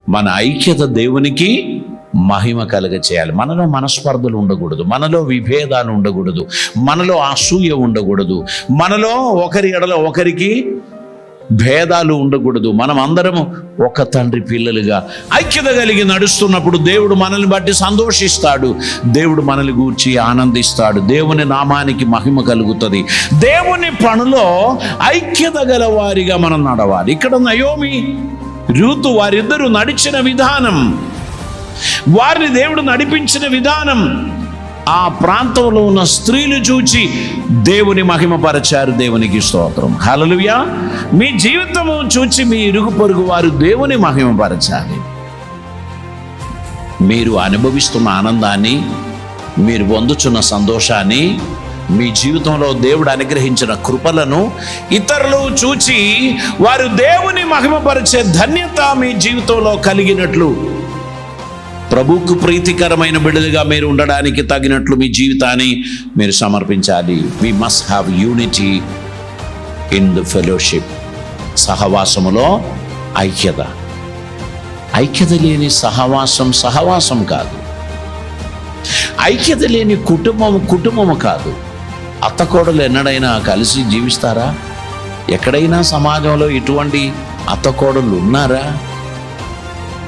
మన ఐక్యత దేవునికి మహిమ కలుగ చేయాలి. మనలో మనస్పర్ధలు ఉండకూడదు, మనలో విభేదాలు ఉండకూడదు, మనలో అసూయ ఉండకూడదు, మనలో ఒకరి ఎడల ఒకరికి భేదాలు ఉండకూడదు. మనం అందరము ఒక తండ్రి పిల్లలుగా ఐక్యత కలిగి నడుస్తున్నప్పుడు దేవుడు మనల్ని బట్టి సంతోషిస్తాడు, దేవుడు మనల్ని గూర్చి ఆనందిస్తాడు, దేవుని నామానికి మహిమ కలుగుతుంది. దేవుని పనులో ఐక్యత గల వారిగా మనం నడవాలి. ఇక్కడ నయోమి, రూతు వారిద్దరూ నడిచిన విధానం, వారిని దేవుడు నడిపించిన విధానం ఆ ప్రాంతంలో ఉన్న స్త్రీలు చూచి దేవుని మహిమపరచారు. దేవునికి స్తోత్రం, హల్లెలూయా. మీ జీవితము చూచి మీ ఇరుగు పొరుగు వారు దేవుని మహిమపరచాలి. మీరు అనుభవిస్తున్న ఆనందాన్ని, మీరు పొందుచున్న సంతోషాన్ని, మీ జీవితంలో దేవుడు అనుగ్రహించిన కృపలను ఇతరులు చూచి వారు దేవుని మహిమపరిచే ధన్యత మీ జీవితంలో కలిగినట్లు, ప్రభువుకు ప్రీతికరమైన బిడ్డలుగా మీరు ఉండడానికి తగినట్లు మీ జీవితాన్ని మీరు సమర్పించాలి. We must have unity in the fellowship. సహవాసములో ఐక్యత. ఐక్యత లేని సహవాసం కాదు. ఐక్యత లేని కుటుంబము కాదు. అత్తకోడలు ఎన్నడైనా కలిసి జీవిస్తారా? ఎక్కడైనా సమాజంలో ఇటువంటి అత్తకోడలు ఉన్నారా?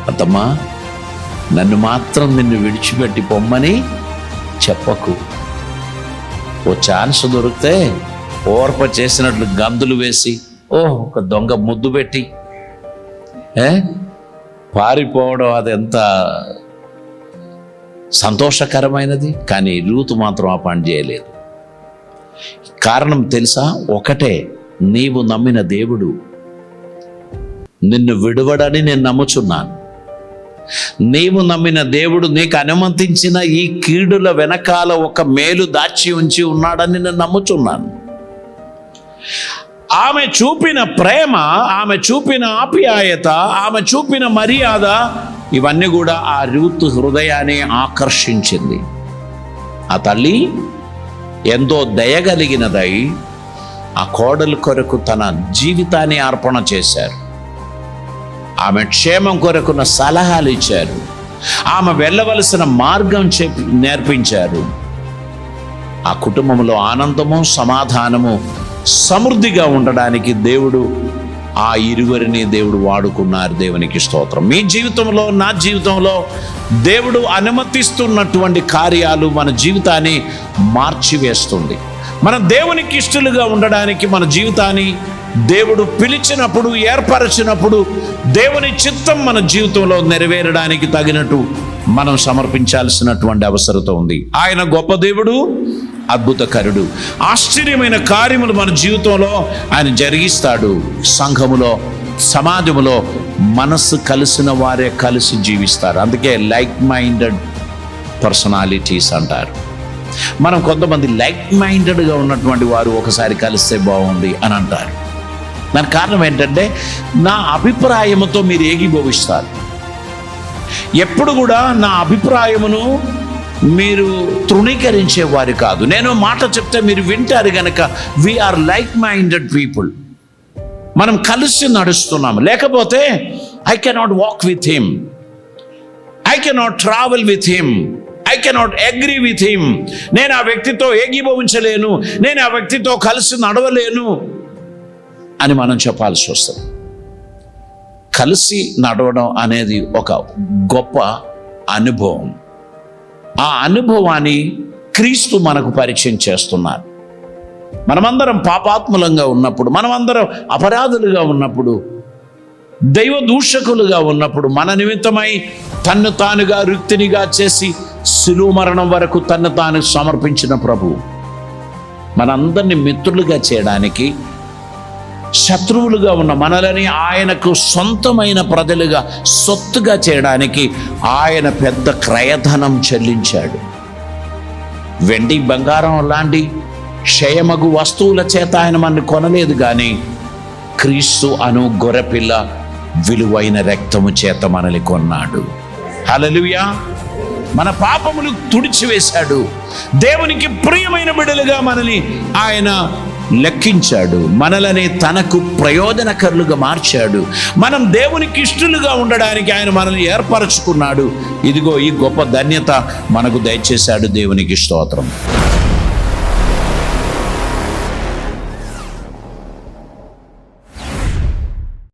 అత్తమ్మా, నన్ను మాత్రం నిన్ను విడిచిపెట్టి పొమ్మని చెప్పకు. ఓ ఛాన్స్ దొరికితే ఓర్ప చేసినట్లు గంతులు వేసి ఒక దొంగ ముద్దు పెట్టి పారిపోవడం అది ఎంత సంతోషకరమైనది. కానీ రూతు మాత్రం ఆ పని చేయలేదు. కారణం తెలుసా? ఒకటే, నీవు నమ్మిన దేవుడు నిన్ను విడువడని నేను నమ్ముచున్నాను. నీవు నమ్మిన దేవుడు నీకు అనుమతించిన ఈ కీడుల వెనకాల ఒక మేలు దాచి ఉంచి ఉన్నాడని నేను నమ్ముచున్నాను. ఆమె చూపిన ప్రేమ, ఆమె చూపిన ఆప్యాయత, ఆమె చూపిన మర్యాద, ఇవన్నీ కూడా ఆ రూతు హృదయాన్ని ఆకర్షించింది. ఆ తల్లి ఎంతో దయగలిగినదై ఆ కోడలు కొరకు తన జీవితాన్ని అర్పణ చేశారు. ఆమె క్షేమం కొరకున్న సలహాలు ఇచ్చారు. ఆమె వెళ్ళవలసిన మార్గం నేర్పించారు. ఆ కుటుంబంలో ఆనందము, సమాధానము, సమృద్ధిగా ఉండడానికి దేవుడు ఆ ఇరువురిని దేవుడు వాడుకున్నారు. దేవునికి స్తోత్రం. మీ జీవితంలో, నా జీవితంలో దేవుడు అనుమతిస్తున్నటువంటి కార్యాలు మన జీవితాన్ని మార్చివేస్తుంది. మన దేవునికి ఇష్టలుగా ఉండడానికి మన జీవితాన్ని దేవుడు పిలిచినప్పుడు, ఏర్పరచినప్పుడు దేవుని చిత్తం మన జీవితంలో నెరవేరడానికి తగినట్టు మనం సమర్పించాల్సినటువంటి అవసరత ఉంది. ఆయన గొప్ప దేవుడు, అద్భుతకరుడు. ఆశ్చర్యమైన కార్యములు మన జీవితంలో ఆయన జరిగిస్తాడు. సంఘములో, సమాజములో మనస్సు కలిసిన వారే కలిసి జీవిస్తారు. అందుకే లైక్ మైండెడ్ పర్సనాలిటీస్ అంటారు. మనం కొంతమంది లైక్ మైండెడ్గా ఉన్నటువంటి వారు ఒకసారి కలిస్తే బాగుంది అని అంటారు. దానికి కారణం ఏంటంటే, నా అభిప్రాయముతో మీరు ఏకీభవిస్తారు. ఎప్పుడు కూడా నా అభిప్రాయమును మీరు తృణీకరించేవారు కాదు. నేను మాట చెప్తే మీరు వింటారు గనక వీఆర్ లైక్ మైండెడ్ పీపుల్. మనం కలిసి నడుస్తున్నాం. లేకపోతే I cannot walk with him, I cannot travel with him, I cannot agree with him. నేను ఆ వ్యక్తితో ఏకీభవించలేను, నేను ఆ వ్యక్తితో కలిసి నడవలేను అని మనం చెప్పాల్సి వస్తుంది. కలిసి నడవడం అనేది ఒక గొప్ప అనుభవం. ఆ అనుభవాన్ని క్రీస్తు మనకు పరిచయం చేస్తున్నారు. మనమందరం పాపాత్ములంగా ఉన్నప్పుడు, మనమందరం అపరాధులుగా ఉన్నప్పుడు, దైవ దూషకులుగా ఉన్నప్పుడు, మన నిమిత్తమై తన్ను తానుగా రుక్తినిగా చేసి శిలువ మరణం వరకు తన్ను తాను సమర్పించిన ప్రభువు మనందరినీ మిత్రులుగా చేయడానికి, శత్రువులుగా ఉన్న మనలని ఆయనకు సొంతమైన ప్రజలుగా, సొత్తుగా చేయడానికి ఆయన పెద్ద క్రయధనం చెల్లించాడు. వెండి, బంగారం లాంటి క్షయమగు వస్తువుల చేత ఆయన మనల్ని కొనలేదు, కానీ క్రీస్తు అను గొర్రెపిల్ల విలువైన రక్తము చేత మనల్ని కొన్నాడు. హల్లెలూయా. మన పాపములు తుడిచివేశాడు. దేవునికి ప్రియమైన బిడ్డలుగా మనల్ని ఆయన లెక్కించాడు, మనలని తనకు ప్రయోజనకరులుగా మార్చాడు. మనం దేవునికి ఇష్టలుగా ఉండడానికి ఆయన మనల్ని ఏర్పరచుకున్నాడు. ఇదిగో ఈ గొప్ప ధన్యత మనకు దయచేశాడు. దేవునికి స్తోత్రం.